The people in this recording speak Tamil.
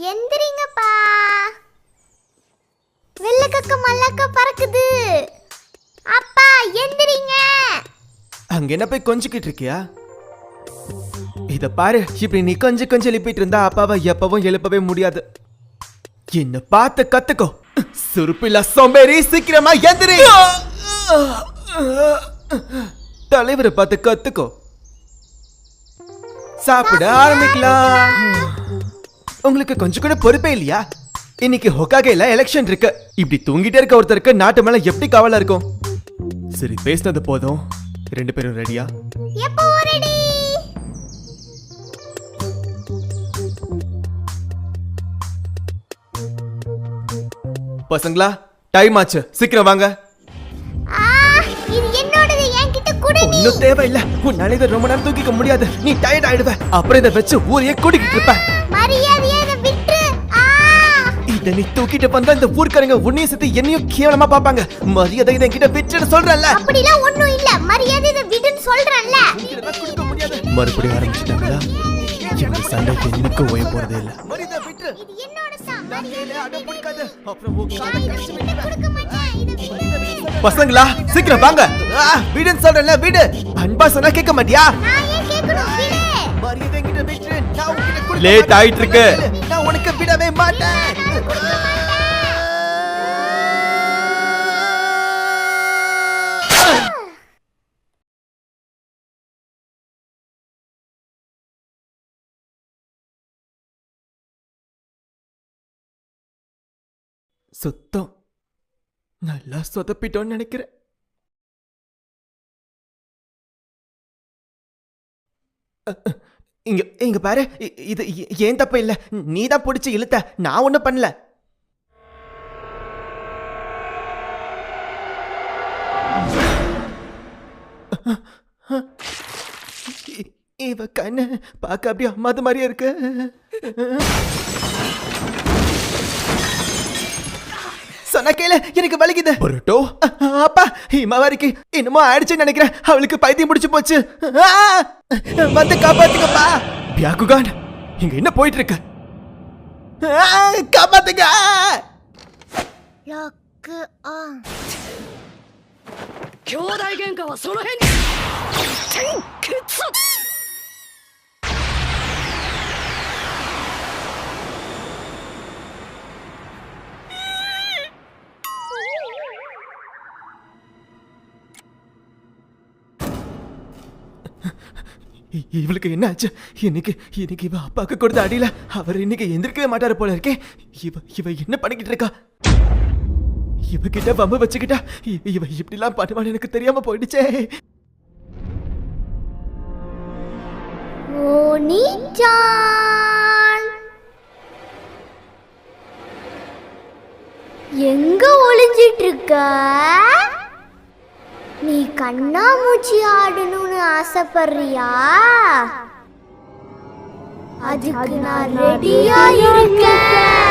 எந்திரிங்கப்பா. வெள்ளக்கக்க மல்லக்க பறக்குது. அப்பா எந்திரிங்க. அங்க என்ன போய் கொஞ்சிக்கிட்டு இருக்கியா? இத பாரு, இப்படி நீ கொஞ்சம் எழுப்பிட்டு இருந்தா அப்பாவை எப்பவும் எழுப்பவே முடியாது. என்ன பார்த்து கத்துக்கோ. சுருப்பில்லா சோம்பேறி, சீக்கிரமா எந்திரி. தலைவரை பார்த்து கத்துக்கோ. சாப்பிட ஆரம்பிக்கலாம். உங்களுக்கு கொஞ்சம் கூட பொறுப்பே இல்லையா? இன்னைக்கு ஹொகாகேல எலெக்ஷன் இருக்கு. இப்படி தூங்கிட்டே இருக்க ஒருத்தருக்கு நாட்டு மேல எப்படி கவலை இருக்கும்? சரி, பேசினது போதும். 2 பேரும் ரெடியா? எப்போ ரெடி? பசங்களா, டைம் ஆச்சு, சீக்கிரம் வாங்க. இது என்னோடது, என்கிட்ட குடு. இன்னும் தேவையில்லை. உன்னால இதை ரொம்ப நேரம் தூக்கிக்க முடியாது. நீ டயர்ட் ஆயிடுவ. அப்புறம் இதை வச்சு ஊரையே கூட்டிக்கிட்டு இருப்ப. மரியாதையா இதை விட்டு. இதை நீ தூக்கிட்டு வந்தா இந்த ஊர்க்காரங்க உன்னையும் சேர்த்து என்னையும் கேவலமா பாப்பாங்க. மரியாதை இதை என்கிட்ட விட்டுன்னு சொல்றேன்ல. அப்படிலாம் ஒண்ணும் இல்ல. மரியாதை இதை விடுன்னு சொல்றேன்ல. மறுபடியும் ஆரம்பிச்சிட்டாங்களா? இந்த சண்டைக்கு எனக்கு ஓய போறதே இல்ல. இது என்னோட சாமி. பசங்களா, சீக்கிரம் வாங்க. வீடுன்னு சொல்றேன்ல, வீடு. அன்பா சொன்னா கேட்க மாட்டியா? லேட் ஆயிட்டு இருக்கு. நான் உனக்கு விடவே மாட்டேன். சுத்தம் நல்லா சொதப்பிட்டோன்னு நினைக்கிறேன். இங்க பாரு, இது ஏன் தப்பு இல்ல. நீ தான் பிடிச்சு இழுத்த, நான் ஒண்ணும் பண்ணல. இவ கண்ணு பார்க்க அப்படியே அம்மாது மாதிரியே இருக்கு. சொன்ன கேளு, எனக்கு வலிக்குது. பொருட்டோ அப்பா, இமாவாரிக்கு என்னமோ ஆயிடுச்சுன்னு நினைக்கிறேன். அவளுக்கு பைத்தியம் முடிச்சு போச்சு. வந்து காப்பாத்துங்கப்பா. பியாகுகான், இங்க என்ன போயிட்டு இருக்க? காப்பாத்துங்க. Lock on. 兄弟喧嘩はその辺に天決。இவளுக்கு என்ன ஆச்சு? இன்னைக்கு இவ அப்பாவுக்கு கொடுத்த அடியில அவர் இன்னைக்கு எந்திரிக்கவே மாட்டாரு போல இருக்கே. இவ என்ன பண்ணிக்கிட்டு இருக்கா? இவகிட்ட வம்பு வச்சுக்கிட்டா இவ இப்படிலாம் பண்ணுவான்னு எனக்கு தெரியாம போயிடுச்சே. எங்க ஒளிஞ்சிட்டு இருக்க? நீ கண்ணாமூச்சி ஆடணும்னு ஆசைப்படுறியா? அதுக்கு நான் ரெடியா இருக்கேன்.